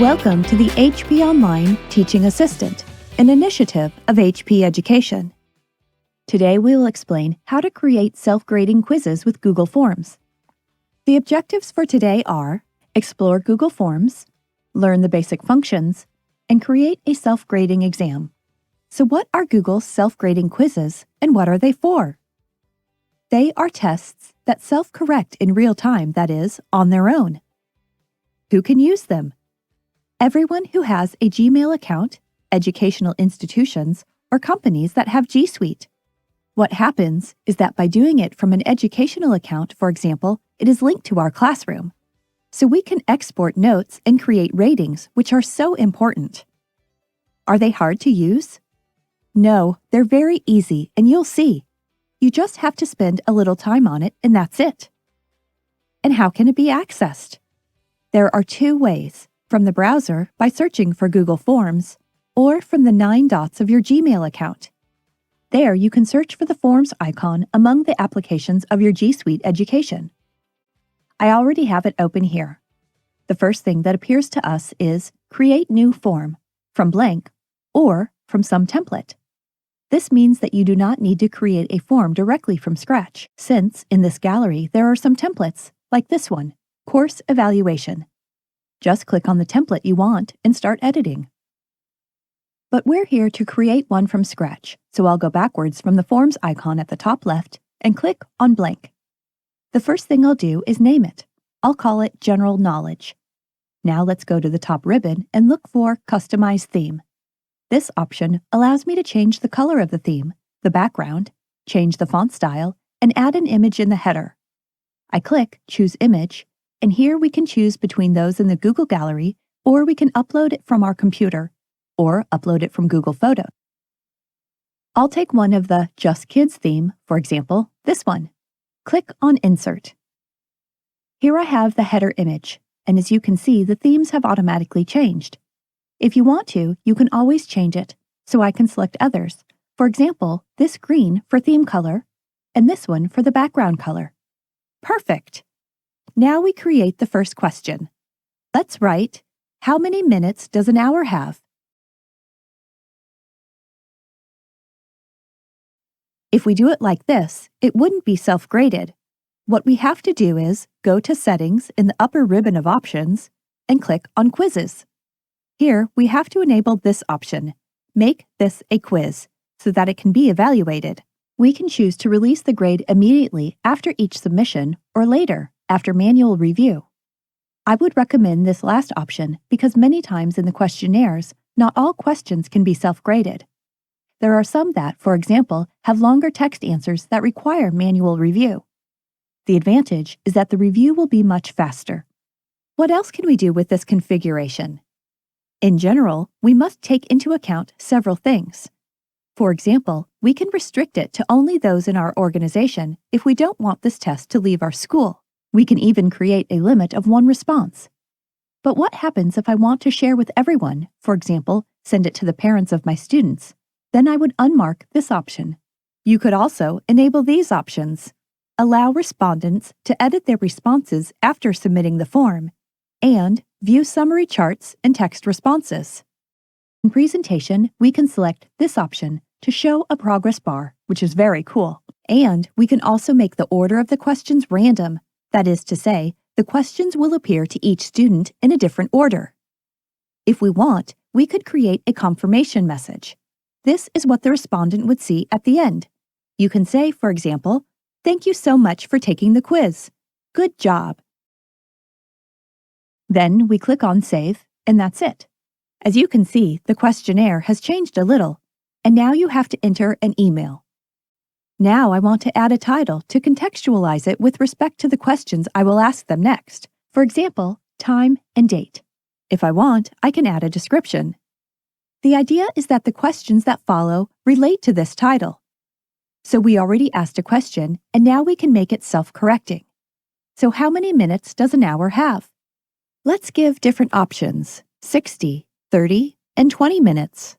Welcome to the HP Online Teaching Assistant, an initiative of HP Education. Today we will explain how to create self-grading quizzes with Google Forms. The objectives for today are explore Google Forms, learn the basic functions, and create a self-grading exam. So what are Google's self-grading quizzes and what are they for? They are tests that self-correct in real time, that is, on their own. Who can use them? Everyone who has a Gmail account, educational institutions, or companies that have G Suite. What happens is that by doing it from an educational account, for example, it is linked to our classroom. So we can export notes and create ratings, which are so important. Are they hard to use? No, they're very easy, and you'll see. You just have to spend a little time on it, and that's it. And how can it be accessed? There are two ways: from the browser by searching for Google Forms, or from the 9 dots of your Gmail account. There you can search for the Forms icon among the applications of your G Suite Education. I already have it open here. The first thing that appears to us is Create New Form, from blank, or from some template. This means that you do not need to create a form directly from scratch, since in this gallery there are some templates, like this one, Course Evaluation. Just click on the template you want and start editing. But we're here to create one from scratch, so I'll go backwards from the Forms icon at the top left and click on Blank. The first thing I'll do is name it. I'll call it General Knowledge. Now let's go to the top ribbon and look for Customize Theme. This option allows me to change the color of the theme, the background, change the font style, and add an image in the header. I click Choose Image, and here we can choose between those in the Google Gallery, or we can upload it from our computer, or upload it from Google Photos. I'll take one of the Just Kids theme, for example, this one. Click on Insert. Here I have the header image, and as you can see, the themes have automatically changed. If you want to, you can always change it, so I can select others. For example, this green for theme color, and this one for the background color. Perfect! Now we create the first question. Let's write, how many minutes does an hour have? If we do it like this, it wouldn't be self-graded. What we have to do is go to Settings in the upper ribbon of Options and click on Quizzes. Here, we have to enable this option, Make this a quiz, so that it can be evaluated. We can choose to release the grade immediately after each submission or later, after manual review. I would recommend this last option because many times in the questionnaires, not all questions can be self-graded. There are some that, for example, have longer text answers that require manual review. The advantage is that the review will be much faster. What else can we do with this configuration? In general, we must take into account several things. For example, we can restrict it to only those in our organization if we don't want this test to leave our school. We can even create a limit of one response. But what happens if I want to share with everyone, for example, send it to the parents of my students? Then I would unmark this option. You could also enable these options. Allow respondents to edit their responses after submitting the form, and view summary charts and text responses. In presentation, we can select this option to show a progress bar, which is very cool. And we can also make the order of the questions random. That is to say, the questions will appear to each student in a different order. If we want, we could create a confirmation message. This is what the respondent would see at the end. You can say, for example, "Thank you so much for taking the quiz. Good job." Then we click on Save, and that's it. As you can see, the questionnaire has changed a little, and now you have to enter an email. Now I want to add a title to contextualize it with respect to the questions I will ask them next. For example, time and date. If I want, I can add a description. The idea is that the questions that follow relate to this title. So we already asked a question, and now we can make it self-correcting. So how many minutes does an hour have? Let's give different options, 60, 30, and 20 minutes.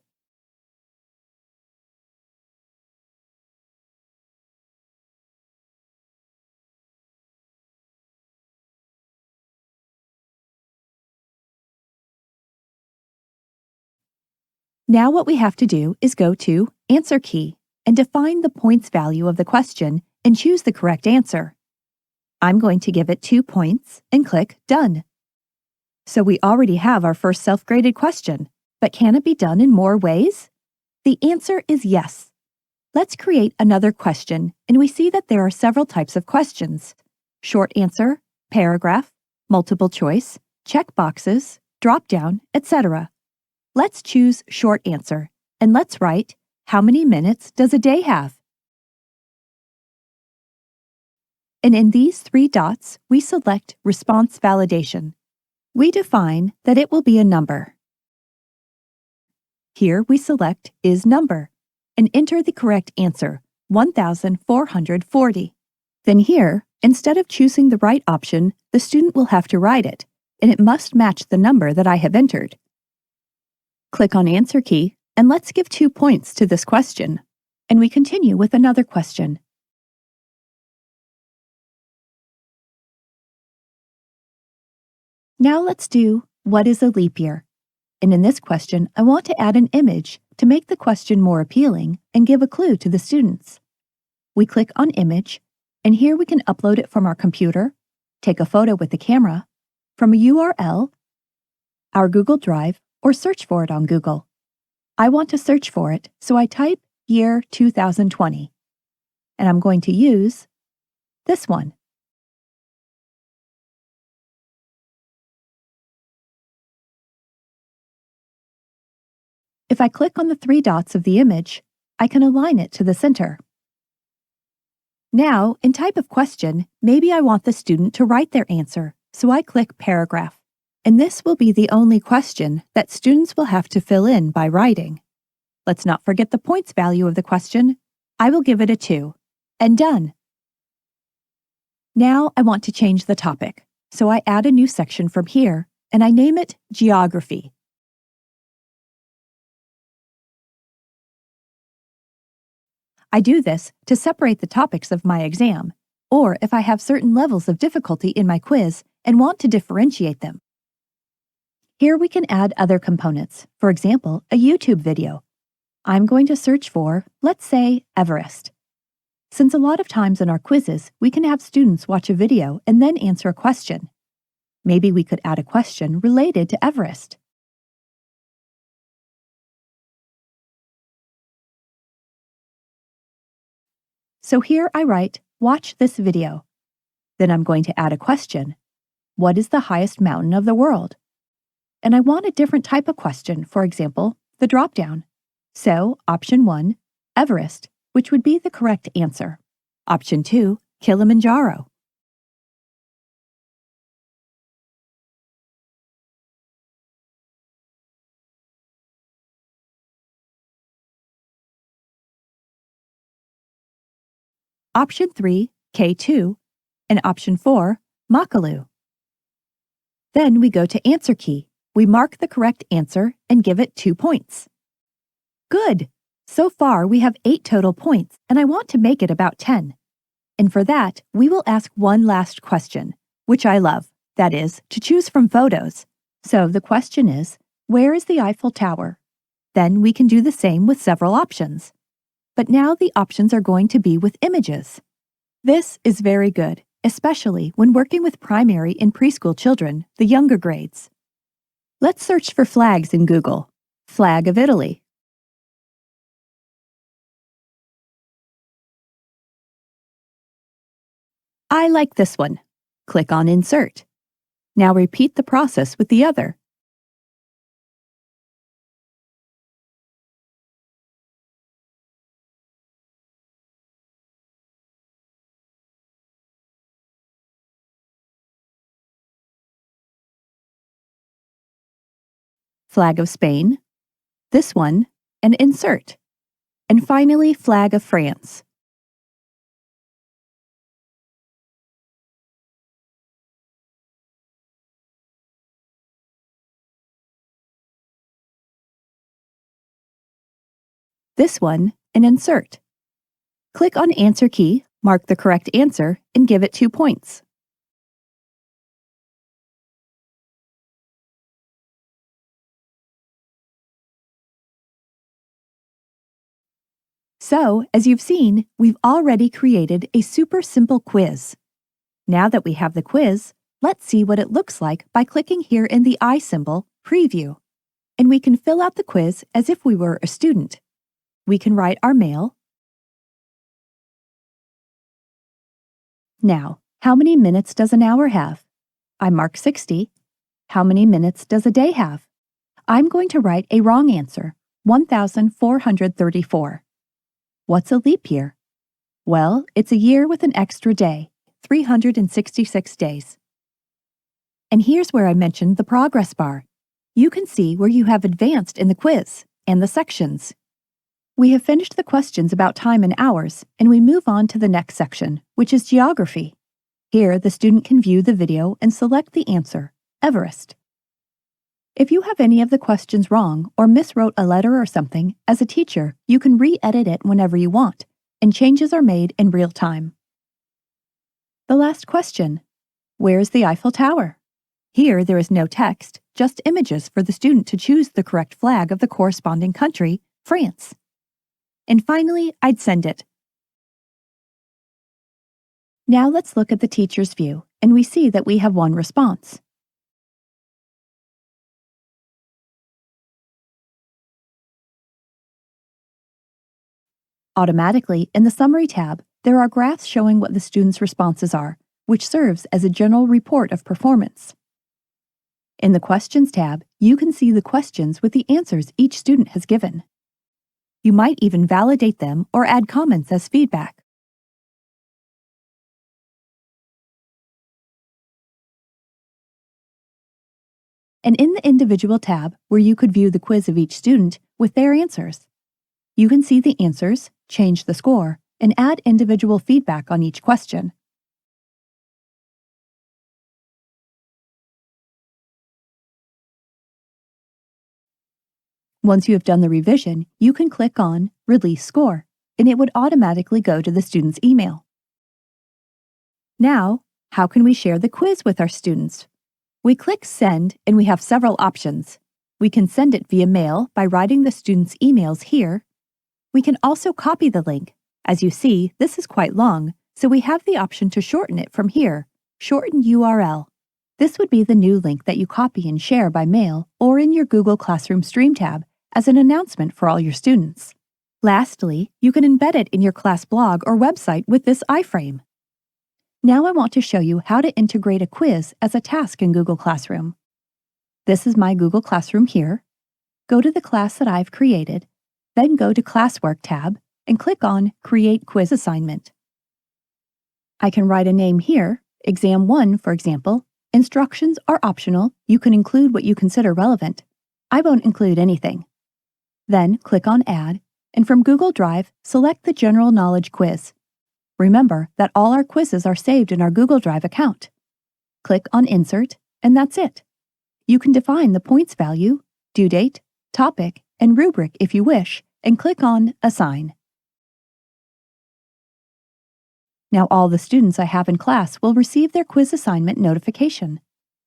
Now what we have to do is go to Answer Key and define the points value of the question and choose the correct answer. I'm going to give it 2 points and click Done. So we already have our first self-graded question, but can it be done in more ways? The answer is yes. Let's create another question, and we see that there are several types of questions: short answer, paragraph, multiple choice, check boxes, drop-down, etc. Let's choose short answer, and let's write, how many minutes does a day have? And in these 3 dots, we select Response Validation. We define that it will be a number. Here we select Is Number and enter the correct answer, 1,440. Then here, instead of choosing the right option, the student will have to write it, and it must match the number that I have entered. Click on Answer Key, and let's give 2 points to this question. And we continue with another question. Now let's do What is a leap year? And in this question, I want to add an image to make the question more appealing and give a clue to the students. We click on Image, and here we can upload it from our computer, take a photo with the camera, from a URL, our Google Drive, or search for it on Google. I want to search for it, so I type year 2020. And I'm going to use this one. If I click on the 3 dots of the image, I can align it to the center. Now, in Type of Question, maybe I want the student to write their answer, so I click Paragraph. And this will be the only question that students will have to fill in by writing. Let's not forget the points value of the question. I will give it a 2. And done. Now I want to change the topic, so I add a new section from here, and I name it Geography. I do this to separate the topics of my exam, or if I have certain levels of difficulty in my quiz and want to differentiate them. Here we can add other components, for example, a YouTube video. I'm going to search for, let's say, Everest. Since a lot of times in our quizzes, we can have students watch a video and then answer a question. Maybe we could add a question related to Everest. So here I write, watch this video. Then I'm going to add a question. What is the highest mountain of the world? And I want a different type of question, for example, the drop-down. So, option 1, Everest, which would be the correct answer. Option 2, Kilimanjaro. Option 3, K2, and option 4, Makalu. Then we go to Answer Key. We mark the correct answer and give it 2 points. Good! So far, we have 8 total points, and I want to make it about 10. And for that, we will ask one last question, which I love, that is, to choose from photos. So the question is, where is the Eiffel Tower? Then we can do the same with several options. But now the options are going to be with images. This is very good, especially when working with primary and preschool children, the younger grades. Let's search for flags in Google. Flag of Italy. I like this one. Click on Insert. Now repeat the process with the other. Flag of Spain, this one, and Insert. And finally, Flag of France. This one, and Insert. Click on Answer Key, mark the correct answer, and give it 2 points. So, as you've seen, we've already created a super simple quiz. Now that we have the quiz, let's see what it looks like by clicking here in the eye symbol, Preview. And we can fill out the quiz as if we were a student. We can write our mail. Now, how many minutes does an hour have? I mark 60. How many minutes does a day have? I'm going to write a wrong answer, 1,434. What's a leap year? Well, it's a year with an extra day, 366 days. And here's where I mentioned the progress bar. You can see where you have advanced in the quiz and the sections. We have finished the questions about time and hours, and we move on to the next section, which is geography. Here, the student can view the video and select the answer, Everest. If you have any of the questions wrong or miswrote a letter or something, as a teacher, you can re-edit it whenever you want, and changes are made in real time. The last question. Where is the Eiffel Tower? Here, there is no text, just images for the student to choose the correct flag of the corresponding country, France. And finally, I'd send it. Now let's look at the teacher's view, and we see that we have one response. Automatically, in the Summary tab, there are graphs showing what the student's responses are, which serves as a general report of performance. In the Questions tab, you can see the questions with the answers each student has given. You might even validate them or add comments as feedback. And in the Individual tab, where you could view the quiz of each student with their answers, you can see the answers, change the score, and add individual feedback on each question. Once you have done the revision, you can click on Release Score, and it would automatically go to the student's email. Now, how can we share the quiz with our students? We click Send, and we have several options. We can send it via mail by writing the student's emails here. We can also copy the link. As you see, this is quite long, so we have the option to shorten it from here, Shorten URL. This would be the new link that you copy and share by mail or in your Google Classroom Stream tab as an announcement for all your students. Lastly, you can embed it in your class blog or website with this iframe. Now I want to show you how to integrate a quiz as a task in Google Classroom. This is my Google Classroom here. Go to the class that I've created, then go to Classwork tab and click on Create Quiz Assignment. I can write a name here, Exam 1 for example. Instructions are optional. You can include what you consider relevant. I won't include anything. Then click on Add, and from Google Drive, select the General Knowledge quiz. Remember that all our quizzes are saved in our Google Drive account. Click on Insert, and that's it. You can define the points value, due date, topic, and rubric if you wish, and click on Assign. Now all the students I have in class will receive their quiz assignment notification.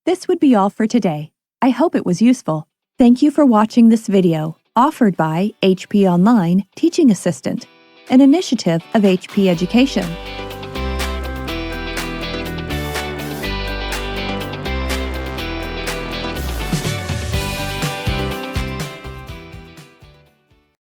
This would be all for today. I hope it was useful. Thank you for watching this video, offered by HP Online Teaching Assistant, an initiative of HP Education.